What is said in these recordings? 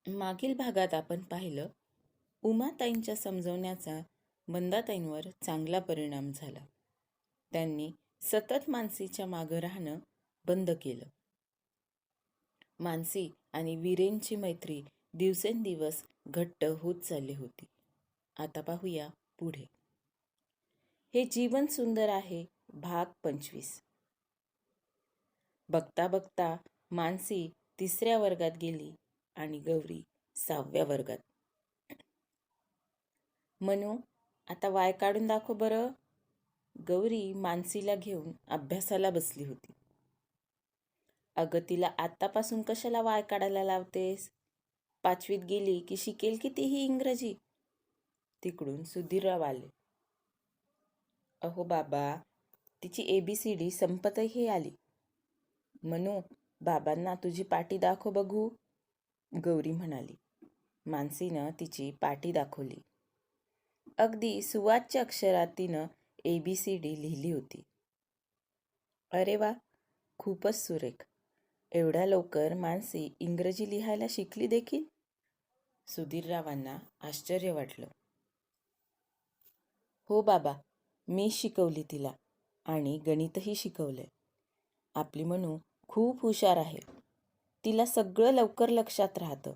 मागील भागात आपण पाहिलं, उमाताईंच्या समजवण्याचा मंदाताईंवर चांगला परिणाम झाला. त्यांनी सतत मानसीच्या मागं राहणं बंद केलं. मानसी आणि वीरेंची मैत्री दिवसेंदिवस घट्ट होत चालली होती. आता पाहूया पुढे. हे जीवन सुंदर आहे, भाग 25. बघता बघता मानसी 3ऱ्या वर्गात गेली आणि गौरी 6व्या वर्गात. मनू, आता वाय काढून दाखव बरं. गौरी मानसीला घेऊन अभ्यासाला बसली होती. अगं, तिला आत्तापासून कशाला वाय काढायला लावतेस? 5वीत गेली की शिकेल की तीही इंग्रजी. तिकडून सुधीरराव आले. अहो बाबा, तिची ABCD संपतही आली. मनू, बाबांना तुझी पाटी दाखव बघू, गौरी म्हणाली. मानसीनं तिची पाटी दाखवली. अगदी सुवाच्य अक्षरात तिनं ABCD लिहिली होती. अरे वा, खूपच सुरेख. एवढ्या लवकर मानसी इंग्रजी लिहायला शिकली देखील? सुधीररावांना आश्चर्य वाटलं. हो बाबा, मी शिकवली तिला आणि गणितही शिकवलंय. आपली मनू खूप हुशार आहे. तिला सगळं लवकर लक्षात राहतं.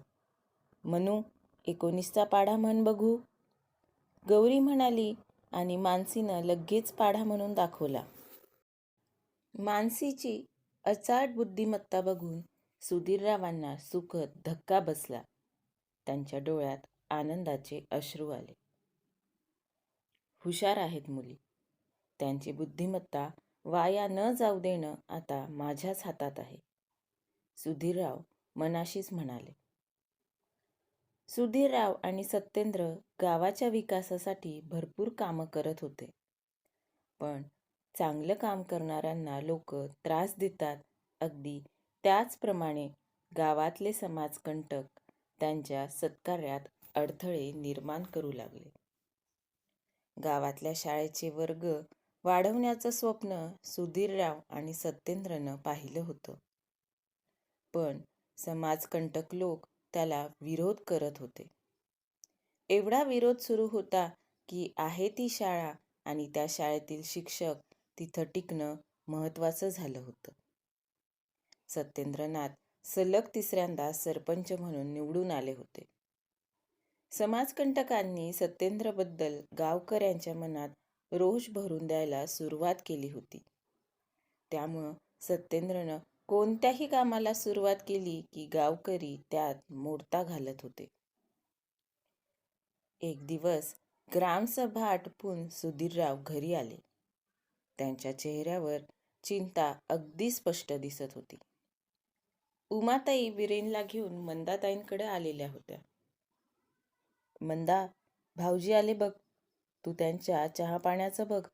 मनू, 19चा पाढा म्हण बघू, गौरी म्हणाली आणि मानसीनं लगेच पाढा म्हणून दाखवला. मानसीची अचाट बुद्धिमत्ता बघून सुधीररावांना सुखद धक्का बसला. त्यांच्या डोळ्यात आनंदाचे अश्रू आले. हुशार आहेत मुली. त्यांची बुद्धिमत्ता वाया न जाऊ देणं आता माझ्याच हातात आहे, सुधीरराव मनाशीच म्हणाले. सुधीरराव आणि सत्येंद्र गावाच्या विकासासाठी भरपूर कामं करत होते. पण चांगलं काम करणाऱ्यांना लोक त्रास देतात, अगदी त्याचप्रमाणे गावातले समाजकंटक त्यांच्या सत्कार्यात अडथळे निर्माण करू लागले. गावातल्या शाळेचे वर्ग वाढवण्याचं स्वप्न सुधीरराव आणि सत्येंद्रनं पाहिलं होतं. पण समाजकंटक लोक त्याला विरोध करत होते. एवढा विरोध सुरू होता की आहे ती शाळा आणि त्या शाळेतील शिक्षक तिथं टिकणं महत्त्वाचं झालं होतं. सत्येंद्रनाथ सलग 3ऱ्यांदा सरपंच म्हणून निवडून आले होते. समाजकंटकांनी सत्येंद्रबद्दल गावकऱ्यांच्या मनात रोष भरून द्यायला सुरुवात केली होती. त्यामुळं सत्येंद्रनं कोणत्याही कामाला सुरुवात केली की गावकरी त्यात मोडता घालत होते. एक दिवस ग्रामसभा आटपून सुधीरराव घरी आले. त्यांच्या चेहऱ्यावर चिंता अगदी स्पष्ट दिसत होती. उमाताई वीरेनला घेऊन मंदाताईंकडे आलेल्या होत्या. मंदा, भाऊजी आले बघ. तू त्यांच्या चहा पाण्याचं बघ.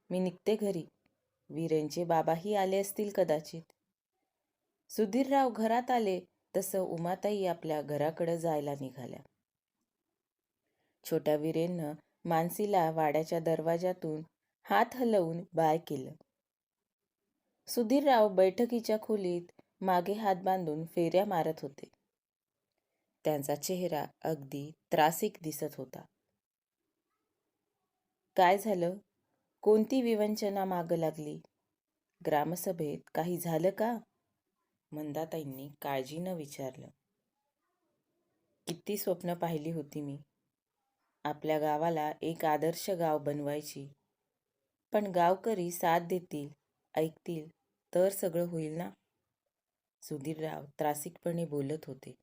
मी निघते घरी. वीरेंचे बाबाही आले असतील कदाचित. सुधीरराव घरात आले तसं उमाताई आपल्या घराकडे जायला निघाल्या. छोट्या वीरेंनं मानसीला वाड्याच्या दरवाजातून हात हलवून बाय केलं. सुधीरराव बैठकीच्या खोलीत मागे हात बांधून फेऱ्या मारत होते. त्यांचा चेहरा अगदी त्रासिक दिसत होता. काय झालं? कोणती विवंचना मागं लागली? ग्रामसभेत काही झालं का? मंदाताईंनी काळजीनं विचारलं. किती स्वप्न पाहिली होती मी. आपल्या गावाला एक आदर्श गाव बनवायची. पण गावकरी साथ देतील, ऐकतील तर सगळं होईल ना. सुधीरराव त्रासिकपणे बोलत होते.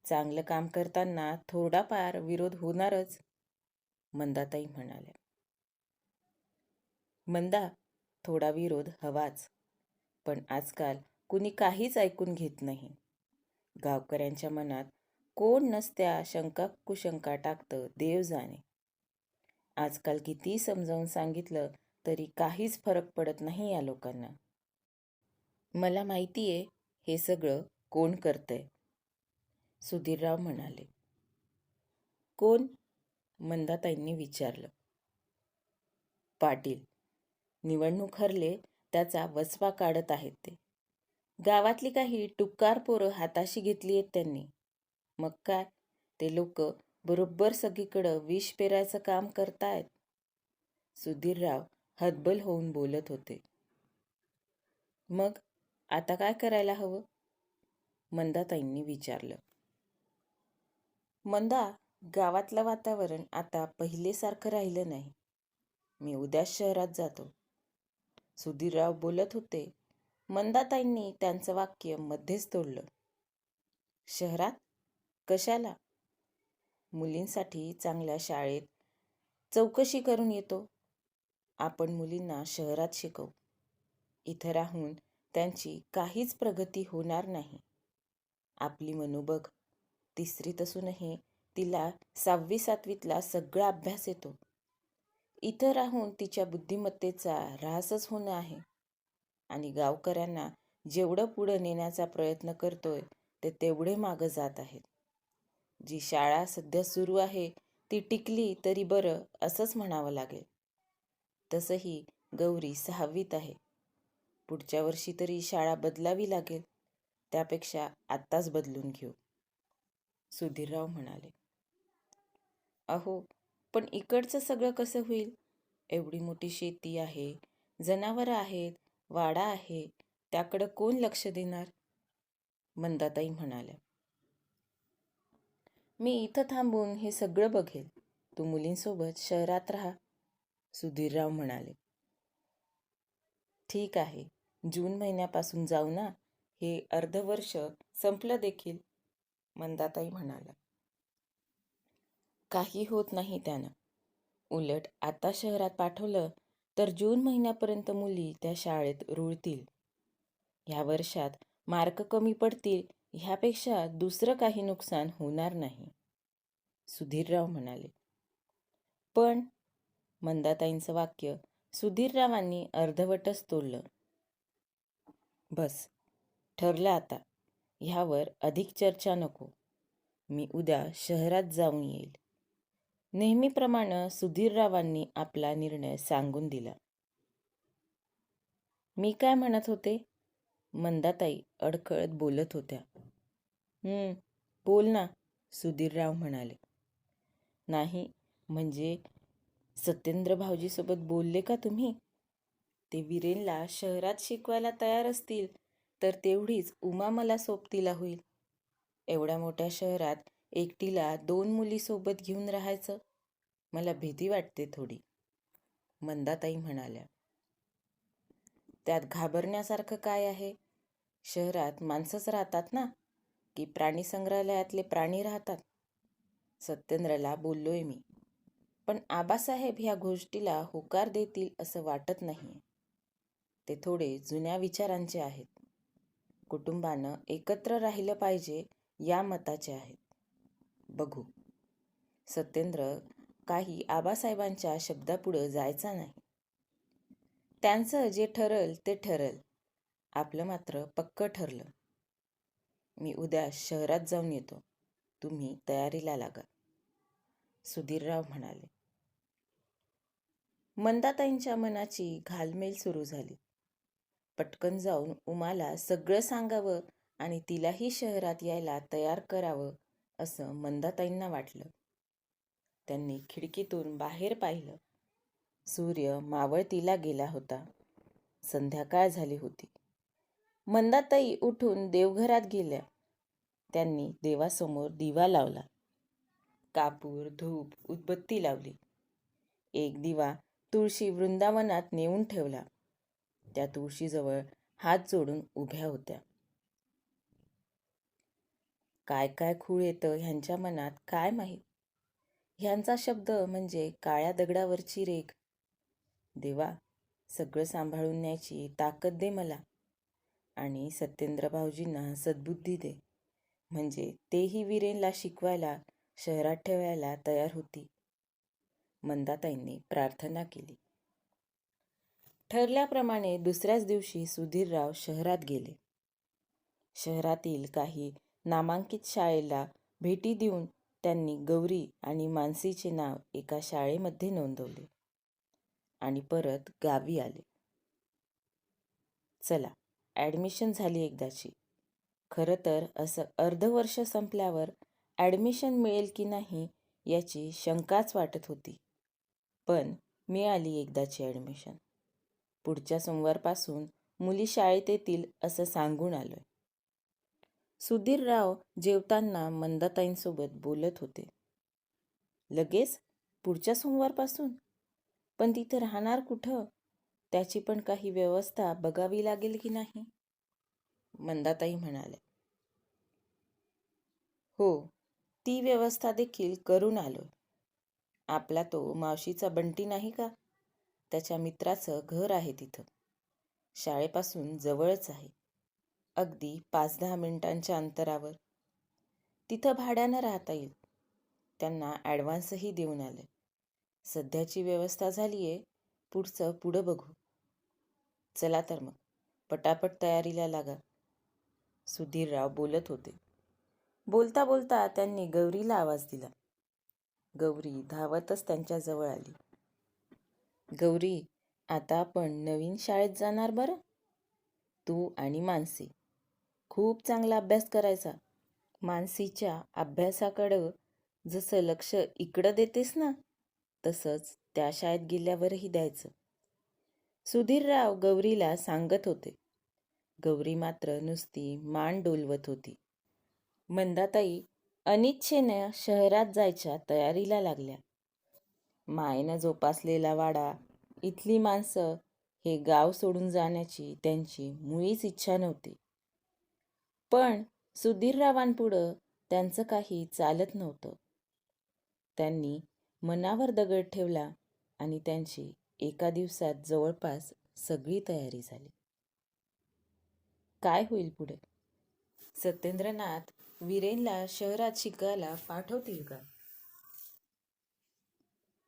चांगलं काम करताना थोडाफार विरोध होणारच, मंदाताई म्हणाल्या. मंदा, थोडा विरोध हवाच. पण आजकाल कुणी काहीच ऐकून घेत नाही. गावकऱ्यांच्या मनात कोण नसत्या शंका कुशंका टाकतं देव जाणे. आजकाल किती समजावून सांगितलं तरी काहीच फरक पडत नाही या लोकांना. मला माहितीये हे सगळं कोण करतंय, सुधीरराव म्हणाले. कोण? मंदाताईंनी विचारलं. पाटील. निवडणूक हरले त्याचा वचपा काढत आहेत ते. गावातली काही टुकार पोरं हाताशी घेतली आहेत त्यांनी. मग काय, ते लोक बरोबर सगळीकडं विष पेरायचं काम करतायत. सुधीरराव हतबल होऊन बोलत होते. मग आता काय करायला हवं? मंदाताईंनी विचारलं. मंदा, गावातलं वातावरण आता पहिलेसारखं राहिलं नाही. मी उद्याच शहरात जातो. सुधीरराव बोलत होते. मंदाताईंनी त्यांचं वाक्य मध्येच तोडलं. शहरात? कशाला? मुलींसाठी चांगल्या शाळेत चौकशी करून येतो. आपण मुलींना शहरात शिकवू. इथं राहून त्यांची काहीच प्रगती होणार नाही. आपली मनू बघ, तिसरीत असूनही तिला 6वी-7वीतला सगळा अभ्यास येतो. इथं राहून तिच्या बुद्धिमत्तेचा ऱ्हासच होणं आहे. आणि गावकऱ्यांना जेवढं पुढं नेण्याचा प्रयत्न करतोय ते तेवढे मागं जात आहेत. जी शाळा सध्या सुरू आहे ती टिकली तरी बरं असंच म्हणावं लागेल. तसंही गौरी 6वीत आहे. पुढच्या वर्षी तरी शाळा बदलावी लागेल. त्यापेक्षा आत्ताच बदलून घेऊ. सुधीरराव म्हणाले. अहो, पण इकडचं सगळं कसं होईल? एवढी मोठी शेती आहे, जनावरं आहेत, वाडा आहे, त्याकडं कोण लक्ष देणार? मंदाताई म्हणाल्या. मी इथं थांबून हे सगळं बघेल. तू मुलींसोबत शहरात राहा. सुधीरराव म्हणाले. ठीक आहे, जून महिन्यापासून जाऊ ना. हे अर्धवर्ष संपलं देखील. मंदाताई म्हणाल्या. काही होत नाही त्यानं. उलट आता शहरात पाठवलं तर जून महिन्यापर्यंत मुली त्या शाळेत रुळतील. ह्या वर्षात मार्क कमी पडतील ह्यापेक्षा दुसरं काही नुकसान होणार नाही. सुधीरराव म्हणाले. पण मंदाताईंचं वाक्य सुधीररावांनी अर्धवटच तोडलं. बस, ठरलं आता. ह्यावर अधिक चर्चा नको. मी उद्या शहरात जाऊन येईल. नेहमीप्रमाणे सुधीररावांनी आपला निर्णय सांगून दिला. मी काय म्हणत होते? मंदाताई अडखळत बोलत होत्या. बोल ना, सुधीरराव म्हणाले. नाही, म्हणजे सत्येंद्र भाऊजीसोबत बोलले का तुम्ही? ते वीरेनला शहरात शिकवायला तयार असतील तर तेवढीच उमा मला सोबतीला होईल. एवढ्या मोठ्या शहरात एकटीला 2 मुली सोबत घेऊन राहायचं, मला भीती वाटते थोडी. मंदाताई म्हणाल्या. त्यात घाबरण्यासारखं काय आहे? शहरात माणसंच राहतात ना, की प्राणी संग्रहालयातले प्राणी राहतात? सत्येंद्रला बोललोय मी. पण आबासाहेब ह्या गोष्टीला होकार देतील असं वाटत नाही. ते थोडे जुन्या विचारांचे आहेत. कुटुंबानं एकत्र राहिलं पाहिजे या मताचे आहेत. बघू. सत्येंद्र काही आबासाहेबांच्या शब्दापुढं जायचा नाही. त्यांचं जे ठरल ते ठरल. आपलं मात्र पक्क ठरलं. मी उद्या शहरात जाऊन येतो. तुम्ही तयारीला लागा. सुधीरराव म्हणाले. मंदाताईंच्या मनाची घालमेल सुरू झाली. पटकन जाऊन उमाला सगळं सांगावं आणि तिलाही शहरात यायला तयार करावं असं मंदाताईंना वाटलं. त्यांनी खिडकीतून बाहेर पाहिलं. सूर्य मावळतीला गेला होता. संध्याकाळ झाली होती. मंदाताई उठून देवघरात गेल्या. त्यांनी देवासमोर दिवा लावला. कापूर, धूप, उदबत्ती लावली. एक दिवा तुळशी वृंदावनात नेऊन ठेवला. त्या तुळशीजवळ हात जोडून उभ्या होत्या. काय काय खूळ येतं ह्यांच्या मनात काय माहीत. ह्यांचा शब्द म्हणजे काळ्या दगडावरची रेघ. देवा, सगळं सांभाळून न्यायची ताकद दे मला. आणि सत्येंद्र भाऊजींना सद्बुद्धी दे. म्हणजे तेही वीरेनला शिकवायला शहरात ठेवायला तयार होती. मंदाताईंनी प्रार्थना केली. ठरल्याप्रमाणे दुसऱ्याच दिवशी सुधीरराव शहरात गेले. शहरातील काही नामांकित शाळेला भेटी देऊन त्यांनी गौरी आणि मानसीचे नाव एका शाळेमध्ये नोंदवले आणि परत गावी आले. चला, ॲडमिशन झाली एकदाची. खरं तर असं अर्धवर्ष संपल्यावर ॲडमिशन मिळेल की नाही याची शंकाच वाटत होती. पण मिळाली एकदाची ॲडमिशन. पुढच्या सोमवारपासून मुली शाळेत येतील असं सांगून आलोय. सुधीरराव जेवताना मंदाताईंसोबत बोलत होते. लगेच पुढच्या सोमवारपासून? पण तिथं राहणार कुठं? त्याची पण काही व्यवस्था बघावी लागेल की नाही? मंदाताई म्हणाल्या. हो, ती व्यवस्था देखील करून आलोय. आपला तो मावशीचा बंटी नाही का? त्याच्या मित्राचं घर आहे तिथं. शाळेपासून जवळच आहे. अगदी 5-10 मिनिटांच्या अंतरावर. तिथं भाड्यानं राहता येईल. त्यांना ॲडव्हान्सही देऊन आले. सध्याची व्यवस्था झाली आहे. पुढचं पुढं बघू. चला तर मग, पटापट तयारीला लागा. सुधीरराव बोलत होते. बोलता बोलता त्यांनी गौरीला आवाज दिला. गौरी धावतच त्यांच्याजवळ आली. गौरी, आता आपण नवीन शाळेत जाणार बरं. तू आणि मानसी. खूप चांगला अभ्यास करायचा. मानसीच्या अभ्यासाकडं जसं लक्ष इकडं देतेस ना, तसंच त्या शाळेत गेल्यावरही द्यायचं. सुधीरराव गौरीला सांगत होते. गौरी मात्र नुसती मान डोलवत होती. मंदाताई अनिच्छेनं शहरात जायच्या तयारीला लागल्या. मायेनं जोपासलेला वाडा, इथली माणसं, हे गाव सोडून जाण्याची त्यांची मुळीच इच्छा नव्हती. पण सुधीररावांपुढं त्यांचं काही चालत नव्हतं. त्यांनी मनावर दगड ठेवला आणि त्यांची एका दिवसात जवळपास सगळी तयारी झाली. काय होईल पुढे? सत्येंद्रनाथ वीरेनला शहरात शिकायला पाठवतील का?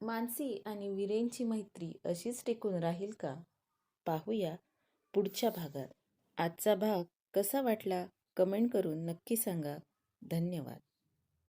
मानसी आणि वीरेनची मैत्री अशीच टिकून राहील का? पाहूया पुढच्या भागात. आजचा भाग कसा वाटला कमेंट करून नक्की सांगा. धन्यवाद.